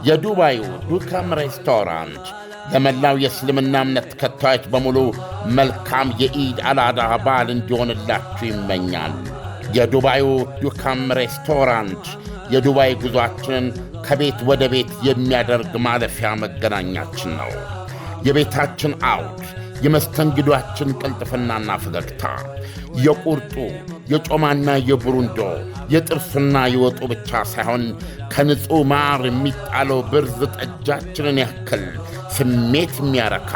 የዱባዩ ዱካም ሬስቶራንት ለመላው የእስልምና እምነት ተከታዮች በሙሉ መልካም የኢድ አልአድሃ በዓል እንዲሆንላችሁ ይመኛል። የዱባዩ ዱካም ሬስቶራንት የዱባይ ጉዞአችንን ከቤት ወደ ቤት የሚያደርግ ማለፊያ መገናኛችን ነው። የቤታችን አውድ፣ የመስተንግዷችን ቅልጥፍናና ፈገግታ፣ የቁርጡ የጮማና የብሩንዶ የጥርሱና የወጡ ብቻ ሳይሆን ከንጹሕ ማር የሚጣለው ብርዝ ጠጃችንን ያክል ስሜት የሚያረካ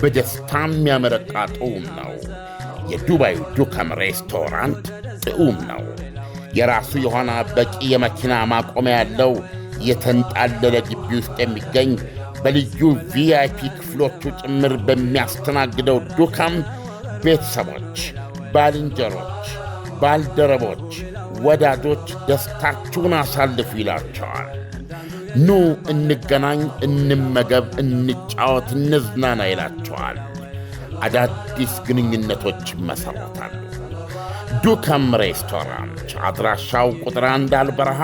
በደስታ የሚያመረቃ ጥዑም ነው። የዱባዩ ዱካም ሬስቶራንት ጥዑም ነው። የራሱ የሆነ በቂ የመኪና ማቆሚያ ያለው የተንጣለለ ግቢ ውስጥ የሚገኝ በልዩ ቪአይፒ ክፍሎቹ ጭምር በሚያስተናግደው ዱካም ቤተሰቦች፣ ባልንጀሮች፣ ባልደረቦች፣ ወዳጆች ደስታችሁን አሳልፉ ይላቸዋል። ኑ እንገናኝ፣ እንመገብ፣ እንጫወት፣ እንዝናና ይላቸዋል። አዳዲስ ግንኙነቶች ይመሠረታሉ። ዱካም ሬስቶራንት አድራሻው ቁጥር 1 አልበረሃ፣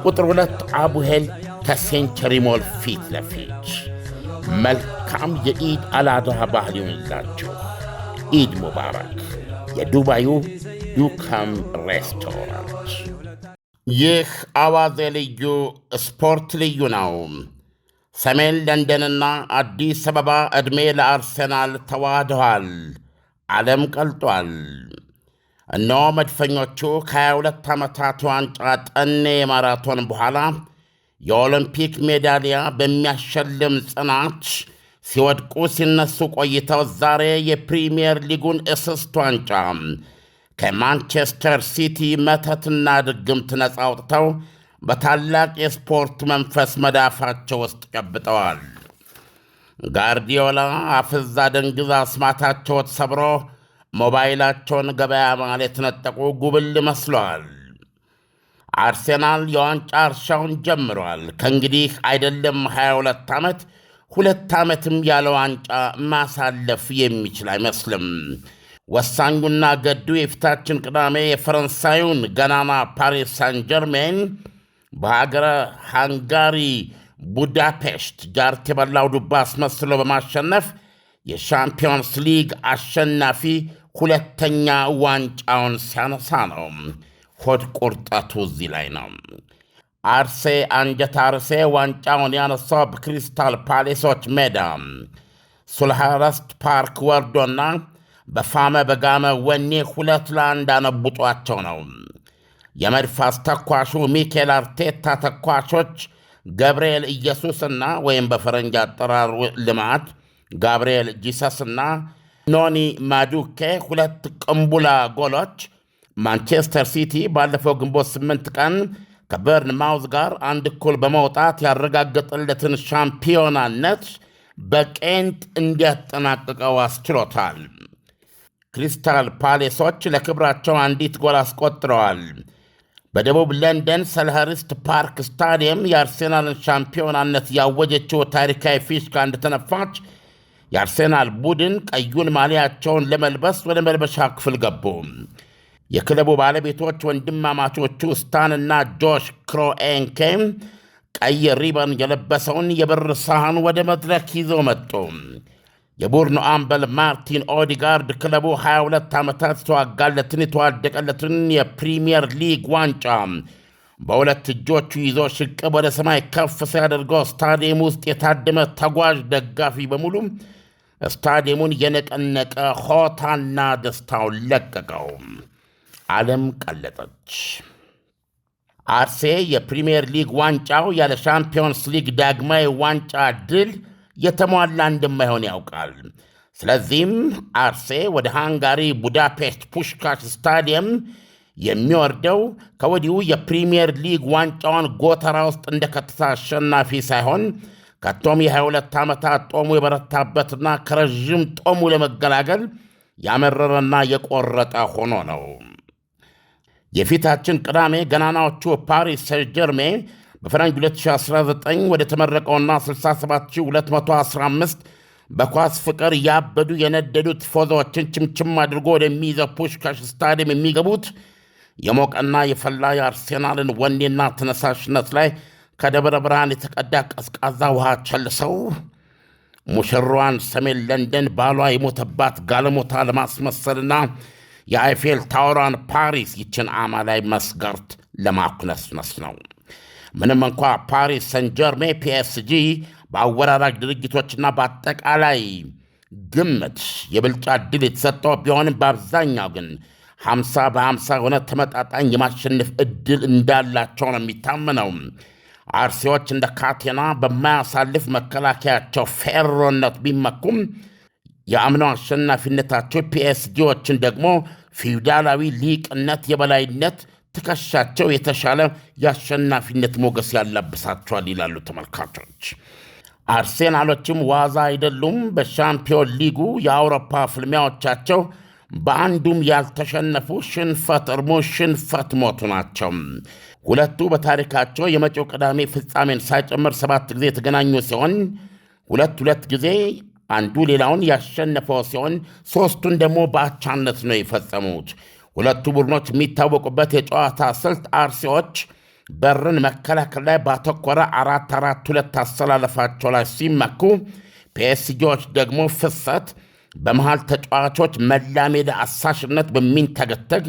ቁጥር 2 አቡሄል ከሴንቸሪ ሞል ፊት ለፊት። መልካም የኢድ አልአድሃ ባህል ይሁንላችሁ። ኢድ ሙባረክ። የዱባዩ ዱካም ሬስቶራንት። ይህ አዋዜ ልዩ ስፖርት ልዩ ነው። ሰሜን ለንደንና አዲስ አበባ ዕድሜ ለአርሴናል ተዋህደዋል። ዓለም ቀልጧል። እነሆ መድፈኞቹ ከ22 ዓመታት ዋንጫ ጠኔ ማራቶን በኋላ የኦሎምፒክ ሜዳሊያ በሚያሸልም ጽናት ሲወድቁ ሲነሱ ቆይተው ዛሬ የፕሪምየር ሊጉን እስስት ዋንጫ ከማንቸስተር ሲቲ መተትና ድግምት ነፃ አውጥተው በታላቅ የስፖርት መንፈስ መዳፋቸው ውስጥ ጨብጠዋል። ጋርዲዮላ አፍዛ ደንግዛ አስማታቸው ተሰብሮ ሞባይላቸውን ገበያ ማለት የተነጠቁ ጉብል መስለዋል። አርሴናል የዋንጫ እርሻውን ጀምሯል። ከእንግዲህ አይደለም 22 ዓመት 2 ዓመትም ያለ ዋንጫ ማሳለፍ የሚችል አይመስልም። ወሳኙና ገዱ የፊታችን ቅዳሜ የፈረንሳዩን ገናና ፓሪስ ሳን ጀርሜን በሀገረ ሃንጋሪ ቡዳፔስት ጃርት የበላው ዱባ አስመስሎ በማሸነፍ የሻምፒዮንስ ሊግ አሸናፊ ሁለተኛ ዋንጫውን ሲያነሳ ነው። ሆድ ቁርጠቱ እዚህ ላይ ነው። አርሴ አንጀት አርሴ ዋንጫውን ያነሳው በክሪስታል ፓሌሶች ሜዳ ሱልሃረስት ፓርክ ወርዶና በፋመ በጋመ ወኔ 2-1 አነቡጧቸው ነው። የመድፍ አስተኳሹ ሚኬል አርቴታ ተኳሾች ገብርኤል ኢየሱስና ወይም በፈረንጅ አጠራር ልማት ጋብርኤል ጂሰስና ኖኒ ማዱኬ 2 ቅንቡላ ጎሎች ማንቸስተር ሲቲ ባለፈው ግንቦት 8 ቀን ከበርንማውዝ ጋር 1-1 በመውጣት ያረጋገጠለትን ሻምፒዮናነት በቄንጥ እንዲያጠናቅቀው አስችሎታል። ክሪስታል ፓሌሶች ለክብራቸው 1 ጎል አስቆጥረዋል። በደቡብ ለንደን ሰልኸርስት ፓርክ ስታዲየም የአርሴናልን ሻምፒዮናነት ያወጀችው ታሪካዊ ፊሽካ እንደተነፋች የአርሴናል ቡድን ቀዩን ማሊያቸውን ለመልበስ ወደ መልበሻ ክፍል ገቡ። የክለቡ ባለቤቶች ወንድማማቾቹ ስታንና ጆሽ ክሮኤንኬ ቀይ ሪበን የለበሰውን የብር ሳህን ወደ መድረክ ይዘው መጡ። የቡድኑ አምበል ማርቲን ኦዲጋርድ ክለቡ 22 ዓመታት የተዋደቀለትን የፕሪምየር ሊግ ዋንጫ በሁለት እጆቹ ይዞ ሽቅብ ወደ ሰማይ ከፍ ሲያደርገው ስታዲየም ውስጥ የታደመ ተጓዥ ደጋፊ በሙሉ ስታዲየሙን የነቀነቀ ሆታና ደስታውን ለቀቀው። ዓለም ቀለጠች። አርሴ የፕሪምየር ሊግ ዋንጫው ያለ ሻምፒዮንስ ሊግ ዳግማዊ ዋንጫ ድል የተሟላ እንደማይሆን ያውቃል። ስለዚህም አርሴ ወደ ሃንጋሪ ቡዳፔስት ፑሽካሽ ስታዲየም የሚወርደው ከወዲሁ የፕሪምየር ሊግ ዋንጫውን ጎተራ ውስጥ እንደከተተ አሸናፊ ሳይሆን ከቶም የ22 ዓመታት ጦሙ የበረታበትና ከረዥም ጦሙ ለመገላገል ያመረረና የቆረጠ ሆኖ ነው። የፊታችን ቅዳሜ ገናናዎቹ ፓሪስ ሰን ጀርሜን በፈረንጅ 2019 ወደ ተመረቀውና 67215 በኳስ ፍቅር ያበዱ የነደዱት ቲፎዞዎችን ችምችም አድርጎ ወደሚይዘው ፑሽካሽ ስታዲየም የሚገቡት የሞቀና የፈላ የአርሴናልን ወኔና ተነሳሽነት ላይ ከደብረ ብርሃን የተቀዳ ቀዝቃዛ ውሃ ቸልሰው ሙሽሯን ሰሜን ለንደን ባሏ የሞተባት ጋለሞታ ለማስመሰልና የአይፌል ታወሯን ፓሪስ ይችን አማላይ መስገርት ለማኩነስነስ ነው። ምንም እንኳ ፓሪስ ሰን ጀርሜ ፒኤስጂ በአወራራጅ ድርጅቶችና በአጠቃላይ ግምት የብልጫ ዕድል የተሰጠው ቢሆንም በአብዛኛው ግን 50 በ50 የሆነ ተመጣጣኝ የማሸነፍ ዕድል እንዳላቸው ነው የሚታመነው። አርሲዎች እንደ ካቴና በማያሳልፍ መከላከያቸው ፌሮነት ቢመኩም የአምናው አሸናፊነታቸው ፒኤስጂዎችን ደግሞ ፊውዳላዊ ሊቅነት፣ የበላይነት ትከሻቸው የተሻለ የአሸናፊነት ሞገስ ያላብሳቸዋል ይላሉ ተመልካቾች። አርሴናሎችም ዋዛ አይደሉም። በሻምፒዮን ሊጉ የአውሮፓ ፍልሚያዎቻቸው በአንዱም ያልተሸነፉ ሽንፈት እርሞ ሽንፈት ሞቱ ናቸው። ሁለቱ በታሪካቸው የመጪው ቅዳሜ ፍጻሜን ሳይጨምር 7 ጊዜ የተገናኙ ሲሆን ሁለት ጊዜ አንዱ ሌላውን ያሸነፈው ሲሆን 3ቱን ደግሞ በአቻነት ነው የፈጸሙት። ሁለቱ ቡድኖች የሚታወቁበት የጨዋታ ስልት አርሲዎች በርን መከላከል ላይ ባተኮረ 4-4-2 አሰላለፋቸው ላይ ሲመኩ፣ ፒኤስጂዎች ደግሞ ፍሰት፣ በመሃል ተጫዋቾች መላሜዳ አሳሽነት በሚንተገተግ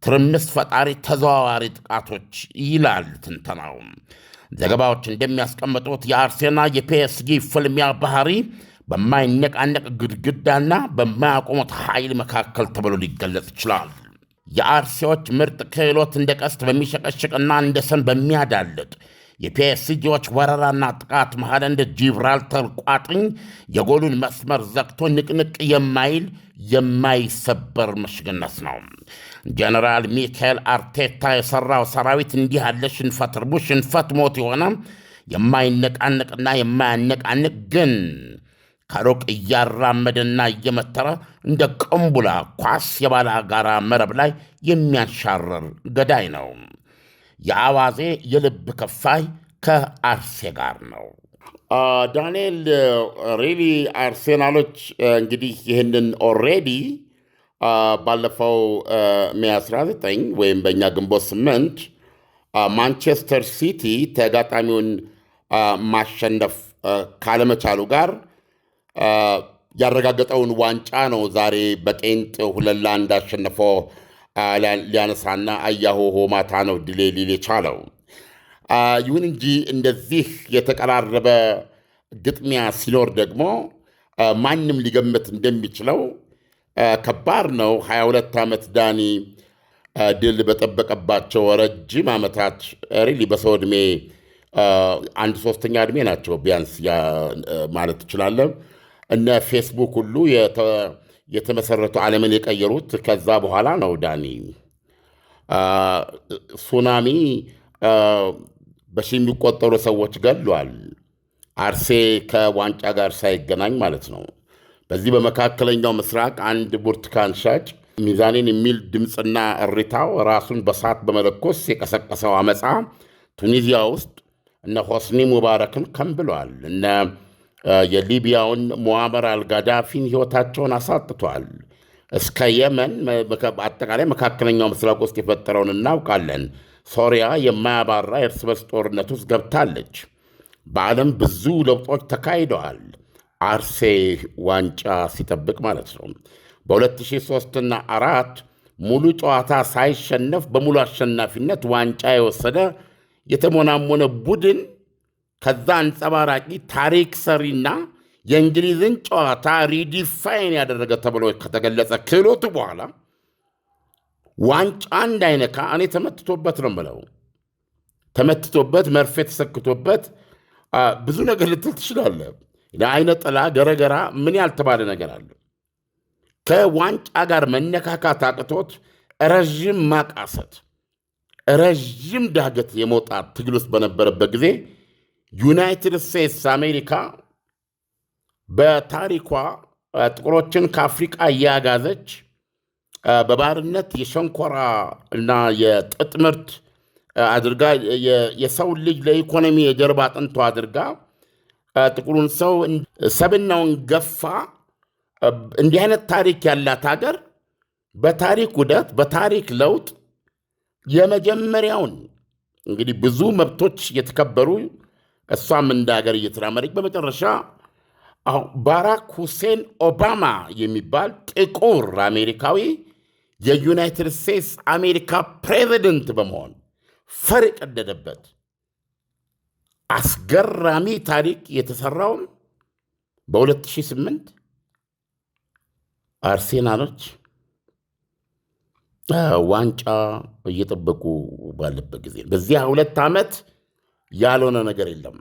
ትርምስ ፈጣሪ ተዘዋዋሪ ጥቃቶች ይላል ትንተናው። ዘገባዎች እንደሚያስቀምጡት የአርሴና የፒኤስጂ ፍልሚያ ባህሪ በማይነቃነቅ ግድግዳና በማያቆሙት ኃይል መካከል ተብሎ ሊገለጽ ይችላል። የአርሲዎች ምርጥ ክህሎት እንደ ቀስት በሚሸቀሽቅና እንደ ሰም በሚያዳልጥ የፒኤስጂዎች ወረራና ጥቃት መሃል እንደ ጂብራልተር ቋጥኝ የጎሉን መስመር ዘግቶ ንቅንቅ የማይል የማይሰበር ምሽግነት ነው። ጀነራል ሚካኤል አርቴታ የሠራው ሰራዊት እንዲህ ያለ ሽንፈት ርቡ ሽንፈት ሞት የሆነ የማይነቃነቅና የማያነቃንቅ ግን ከሩቅ እያራመደና እየመተረ እንደ ቅንቡላ ኳስ የባላጋራ መረብ ላይ የሚያንሻርር ገዳይ ነው። የአዋዜ የልብ ከፋይ ከአርሴ ጋር ነው። ዳንኤል ሪሊ አርሴናሎች እንግዲህ ይህንን ኦልሬዲ ባለፈው ሜይ 19 ወይም በእኛ ግንቦት 8 ማንቸስተር ሲቲ ተጋጣሚውን ማሸነፍ ካለመቻሉ ጋር ያረጋገጠውን ዋንጫ ነው ዛሬ በቄንጥ 2-1 አሸንፈው ሊያነሳና አያሆሆ ማታ ነው ድሌ ሊል የቻለው። ይሁን እንጂ እንደዚህ የተቀራረበ ግጥሚያ ሲኖር ደግሞ ማንም ሊገምት እንደሚችለው ከባድ ነው። 22 ዓመት ዳኒ ድል በጠበቀባቸው ረጅም ዓመታት ሪሊ በሰው ዕድሜ 1/3 ዕድሜ ናቸው ቢያንስ ማለት ትችላለህ። እነ ፌስቡክ ሁሉ የተመሰረቱ ዓለምን የቀየሩት ከዛ በኋላ ነው። ዳኒ ሱናሚ በሺህ የሚቆጠሩ ሰዎች ገድሏል። አርሴ ከዋንጫ ጋር ሳይገናኝ ማለት ነው። በዚህ በመካከለኛው ምስራቅ አንድ ብርቱካን ሻጭ ሚዛኔን የሚል ድምፅና እሪታው ራሱን በሳት በመለኮስ የቀሰቀሰው አመፃ ቱኒዚያ ውስጥ እነ ሆስኒ ሙባረክን ከንብሏል። እነ የሊቢያውን ሙአመር አልጋዳፊን ሕይወታቸውን አሳጥቷል። እስከ የመን አጠቃላይ መካከለኛው ምስራቅ ውስጥ የፈጠረውን እናውቃለን። ሶሪያ የማያባራ የእርስ በርስ ጦርነት ውስጥ ገብታለች። በዓለም ብዙ ለውጦች ተካሂደዋል። አርሴ ዋንጫ ሲጠብቅ ማለት ነው። በ2003 እና 4 ሙሉ ጨዋታ ሳይሸነፍ በሙሉ አሸናፊነት ዋንጫ የወሰደ የተሞናሞነ ቡድን ከዛ አንጸባራቂ ታሪክ ሰሪና የእንግሊዝን ጨዋታ ሪዲፋይን ያደረገ ተብሎ ከተገለጸ ክህሎቱ በኋላ ዋንጫ እንዳይነካ እኔ ተመትቶበት ነው የምለው። ተመትቶበት መርፌ ተሰክቶበት ብዙ ነገር ልትል ትችላለህ። ለአይነ ጥላ ገረገራ ምን ያልተባለ ነገር አለ። ከዋንጫ ጋር መነካካት አቅቶት ረዥም ማቃሰት፣ ረዥም ዳገት የመውጣት ትግል ውስጥ በነበረበት ጊዜ ዩናይትድ ስቴትስ አሜሪካ በታሪኳ ጥቁሮችን ከአፍሪቃ እያጋዘች በባርነት የሸንኮራ እና የጥጥ ምርት አድርጋ የሰው ልጅ ለኢኮኖሚ የጀርባ አጥንቷ አድርጋ ጥቁሩን ሰው ሰብናውን ገፋ። እንዲህ አይነት ታሪክ ያላት ሀገር በታሪክ ውደት በታሪክ ለውጥ የመጀመሪያውን እንግዲህ ብዙ መብቶች እየተከበሩ እሷም እንደ ሀገር እየተራመደች በመጨረሻ አሁን ባራክ ሁሴን ኦባማ የሚባል ጥቁር አሜሪካዊ የዩናይትድ ስቴትስ አሜሪካ ፕሬዚደንት በመሆን ፈር የቀደደበት አስገራሚ ታሪክ የተሰራውን በ2008 አርሴናሎች ዋንጫ እየጠበቁ ባለበት ጊዜ በዚያ 2 ዓመት ያልሆነ ነገር የለም።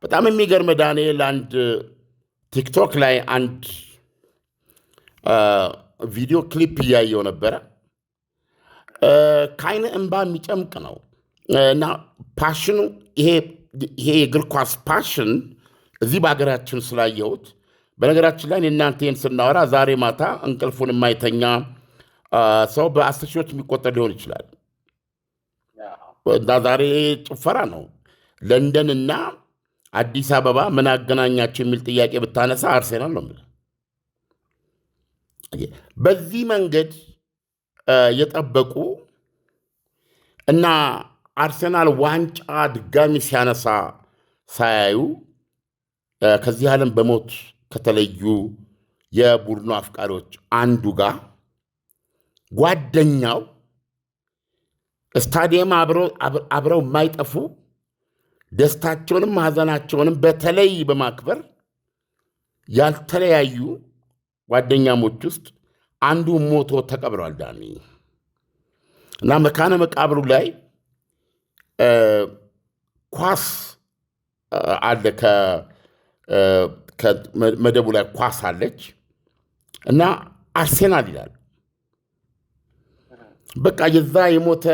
በጣም የሚገርም ዳንኤል፣ አንድ ቲክቶክ ላይ አንድ ቪዲዮ ክሊፕ እያየው ነበረ። ከዓይን እንባ የሚጨምቅ ነው እና ፓሽኑ ይሄ የእግር ኳስ ፓሽን እዚህ በሀገራችን ስላየሁት፣ በነገራችን ላይ እናንተ ይህን ስናወራ ዛሬ ማታ እንቅልፉን የማይተኛ ሰው በ10 ሺዎች የሚቆጠር ሊሆን ይችላል እና ዛሬ ጭፈራ ነው። ለንደን እና አዲስ አበባ ምን አገናኛቸው የሚል ጥያቄ ብታነሳ አርሴናል ነው የምልህ። በዚህ መንገድ የጠበቁ እና አርሴናል ዋንጫ ድጋሚ ሲያነሳ ሳያዩ ከዚህ ዓለም በሞት ከተለዩ የቡድኑ አፍቃሪዎች አንዱ ጋር ጓደኛው ስታዲየም አብረው የማይጠፉ ደስታቸውንም ሐዘናቸውንም በተለይ በማክበር ያልተለያዩ ጓደኛሞች ውስጥ አንዱ ሞቶ ተቀብሯል ዳኒ። እና መካነ መቃብሩ ላይ ኳስ አለ፣ ከመደቡ ላይ ኳስ አለች እና አርሴናል ይላል። በቃ የዛ የሞተ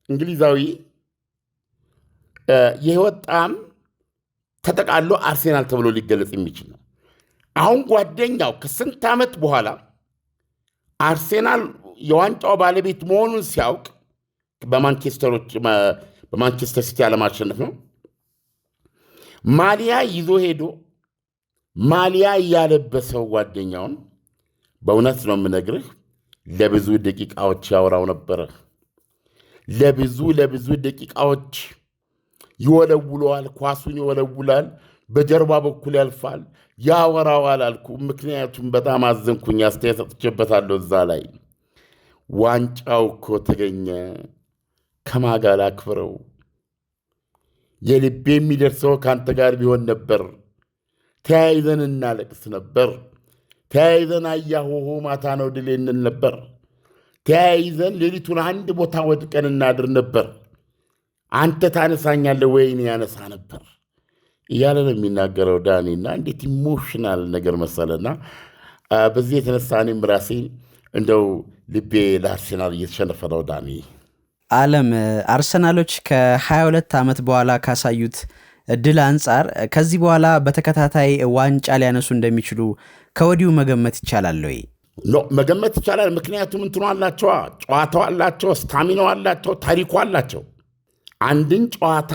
እንግሊዛዊ የህይወት ጣዕም ተጠቃሎ አርሴናል ተብሎ ሊገለጽ የሚችል ነው። አሁን ጓደኛው ከስንት ዓመት በኋላ አርሴናል የዋንጫው ባለቤት መሆኑን ሲያውቅ በማንቸስተር ሲቲ አለማሸነፍ ነው ማሊያ ይዞ ሄዶ ማሊያ እያለበሰው ጓደኛውን በእውነት ነው የምነግርህ ለብዙ ደቂቃዎች ያወራው ነበረ። ለብዙ ደቂቃዎች ይወለውለዋል፣ ኳሱን ይወለውላል፣ በጀርባ በኩል ያልፋል፣ ያወራዋል አልኩ። ምክንያቱም በጣም አዘንኩኝ፣ አስተያየት ሰጥቼበታለሁ እዛ ላይ። ዋንጫው እኮ ተገኘ፣ ከማጋል አክብረው፣ የልቤ የሚደርሰው ከአንተ ጋር ቢሆን ነበር፣ ተያይዘን እናለቅስ ነበር፣ ተያይዘን አያሆሆ ማታ ነው ድል እንል ነበር፣ ተያይዘን ሌሊቱን አንድ ቦታ ወድቀን እናድር ነበር፣ አንተ ታነሳኛለህ ወይኔ ያነሳ ነበር እያለ ነው የሚናገረው ዳኒና እንዴት ኢሞሽናል ነገር መሰለና በዚህ የተነሳ እኔም ራሴ እንደው ልቤ ለአርሴናል እየተሸነፈ ነው ዳኒ። ዓለም አርሰናሎች ከ22 ዓመት በኋላ ካሳዩት ድል አንጻር ከዚህ በኋላ በተከታታይ ዋንጫ ሊያነሱ እንደሚችሉ ከወዲሁ መገመት ይቻላል ወይ? መገመት ይቻላል። ምክንያቱም እንትኑ አላቸው፣ ጨዋታው አላቸው፣ ስታሚናው አላቸው፣ ታሪኩ አላቸው። አንድን ጨዋታ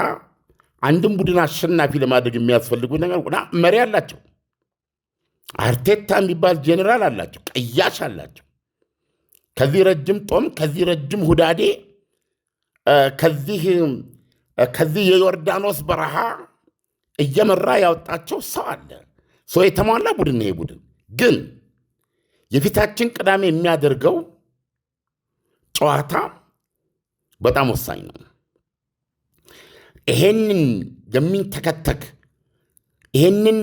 አንድን ቡድን አሸናፊ ለማድረግ የሚያስፈልጉ ነገር መሪ አላቸው። አርቴታ የሚባል ጄኔራል አላቸው፣ ቀያሽ አላቸው። ከዚህ ረጅም ጦም፣ ከዚህ ረጅም ሁዳዴ፣ ከዚህ የዮርዳኖስ በረሃ እየመራ ያወጣቸው ሰው አለ። ሰው የተሟላ ቡድን ነው። ይሄ ቡድን ግን የፊታችን ቅዳሜ የሚያደርገው ጨዋታ በጣም ወሳኝ ነው። ይሄንን የሚንተከተክ ይሄንን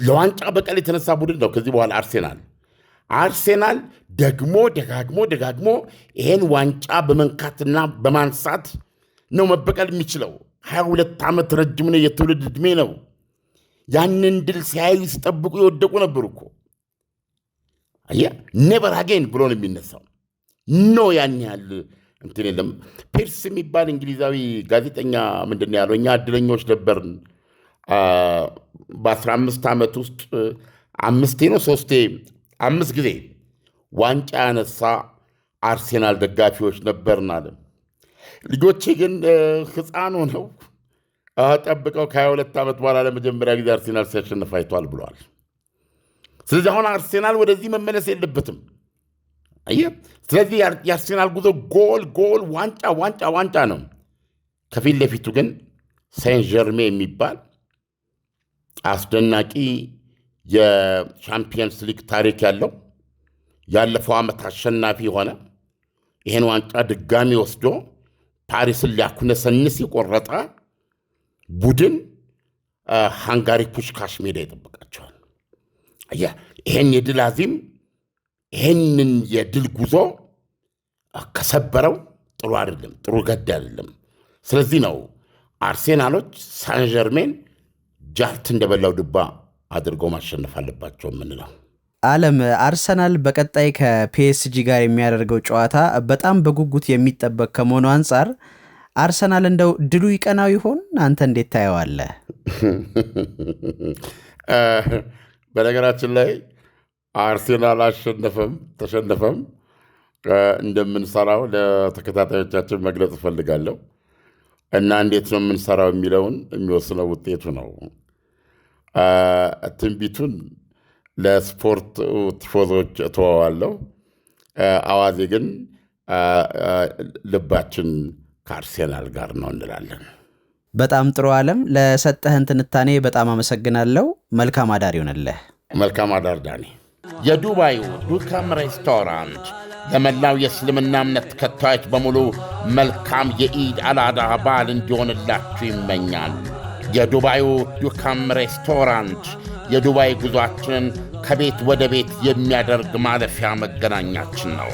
ለዋንጫ በቀል የተነሳ ቡድን ነው ከዚህ በኋላ አርሴናል ደጋግሞ ይሄን ዋንጫ በመንካትና በማንሳት ነው መበቀል የሚችለው። 22 ዓመት ረጅም ነው፣ የትውልድ ዕድሜ ነው። ያንን ድል ሲያዩ ሲጠብቁ የወደቁ ነበሩ እኮ። ኔቨር አጌን ብሎ ነው የሚነሳው። ያን ያህል እንትን የለም። ፒርስ የሚባል እንግሊዛዊ ጋዜጠኛ ምንድን ነው ያለው? እኛ እድለኞች ነበርን፣ በ15 ዓመት ውስጥ 5 ጊዜ ዋንጫ ያነሳ አርሴናል ደጋፊዎች ነበርን አለ። ልጆቼ ግን ሕፃን ሆነው ጠብቀው ከ22 ዓመት በኋላ ለመጀመሪያ ጊዜ አርሴናል ሲያሸንፍ አይቷል ብለዋል። ስለዚህ አሁን አርሴናል ወደዚህ መመለስ የለበትም። አየህ። ስለዚህ የአርሴናል ጉዞ ጎል ዋንጫ ነው። ከፊት ለፊቱ ግን ሴን ዠርሜ የሚባል አስደናቂ የቻምፒየንስ ሊግ ታሪክ ያለው ያለፈው ዓመት አሸናፊ ሆነ ይህን ዋንጫ ድጋሚ ወስዶ ፓሪስን ሊያኩነሰንስ የቆረጠ ቡድን ሃንጋሪ ፑሽካሽ ሜዳ ይጠብቃቸዋል። ይህን የድል አዚም ይህንን የድል ጉዞ ከሰበረው ጥሩ አይደለም፣ ጥሩ ገድ አይደለም። ስለዚህ ነው አርሴናሎች ሳን ዠርሜን ጃርት እንደበላው ድባ አድርገው ማሸነፍ አለባቸው የምንለው። ዓለም አርሰናል በቀጣይ ከፒኤስጂ ጋር የሚያደርገው ጨዋታ በጣም በጉጉት የሚጠበቅ ከመሆኑ አንጻር አርሰናል እንደው ድሉ ይቀናው ይሆን? አንተ እንዴት ታየዋለህ? በነገራችን ላይ አርሴናል አሸነፈም ተሸነፈም እንደምንሰራው ለተከታታዮቻችን መግለጽ እፈልጋለሁ እና እንዴት ነው የምንሰራው የሚለውን የሚወስነው ውጤቱ ነው። ትንቢቱን ለስፖርት ቲፎዞች እተወዋለሁ። አዋዜ ግን ልባችን ከአርሴናል ጋር ነው እንላለን። በጣም ጥሩ ዓለም፣ ለሰጠህን ትንታኔ በጣም አመሰግናለሁ። መልካም አዳር ይሆንልህ። መልካም አዳር ዳኒ። የዱባዩ ዱካም ሬስቶራንት ለመላው የእስልምና እምነት ተከታዮች በሙሉ መልካም የኢድ አልአድሃ በዓል እንዲሆንላችሁ ይመኛል። የዱባዩ ዱካም ሬስቶራንት የዱባይ ጉዞአችንን ከቤት ወደ ቤት የሚያደርግ ማለፊያ መገናኛችን ነው።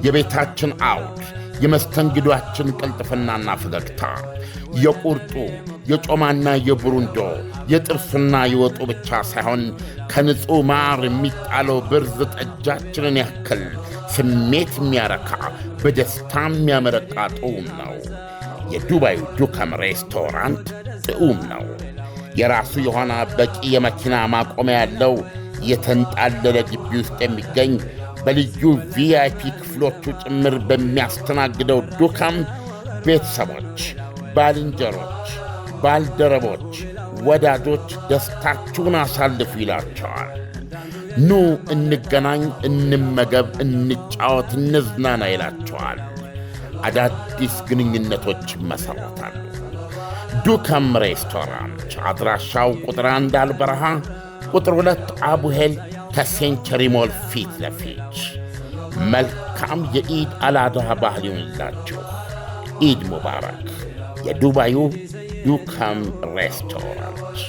የቤታችን አውድ፣ የመስተንግዷችን ቅልጥፍናና ፈገግታ፣ የቁርጡ የጮማና የብሩንዶ የጥብሱና የወጡ ብቻ ሳይሆን ከንጹሕ ማር የሚጣለው ብርዝ ጠጃችንን ያክል ስሜት የሚያረካ በደስታ የሚያመረቃ ጥዑም ነው። የዱባዩ ዱካም ሬስቶራንት ጥዑም ነው። የራሱ የሆነ በቂ የመኪና ማቆሚያ ያለው የተንጣለለ ግቢ ውስጥ የሚገኝ በልዩ ቪአይፒ ክፍሎቹ ጭምር በሚያስተናግደው ዱካም ቤተሰቦች፣ ባልንጀሮች፣ ባልደረቦች፣ ወዳጆች ደስታችሁን አሳልፉ ይላቸዋል። ኑ እንገናኝ፣ እንመገብ፣ እንጫወት፣ እንዝናና ይላቸዋል። አዳዲስ ግንኙነቶች መሠረታሉ። ዱካም ሬስቶራንት አድራሻው ቁጥር 1 አልበረሃ፣ ቁጥር 2 አቡሄል ከሴንቸሪ ሞል ፊት ለፊት። መልካም የኢድ አልአድሃ ባህል ይሁንላችሁ። ኢድ ሙባረክ። የዱባዩ ዱካም ሬስቶራንት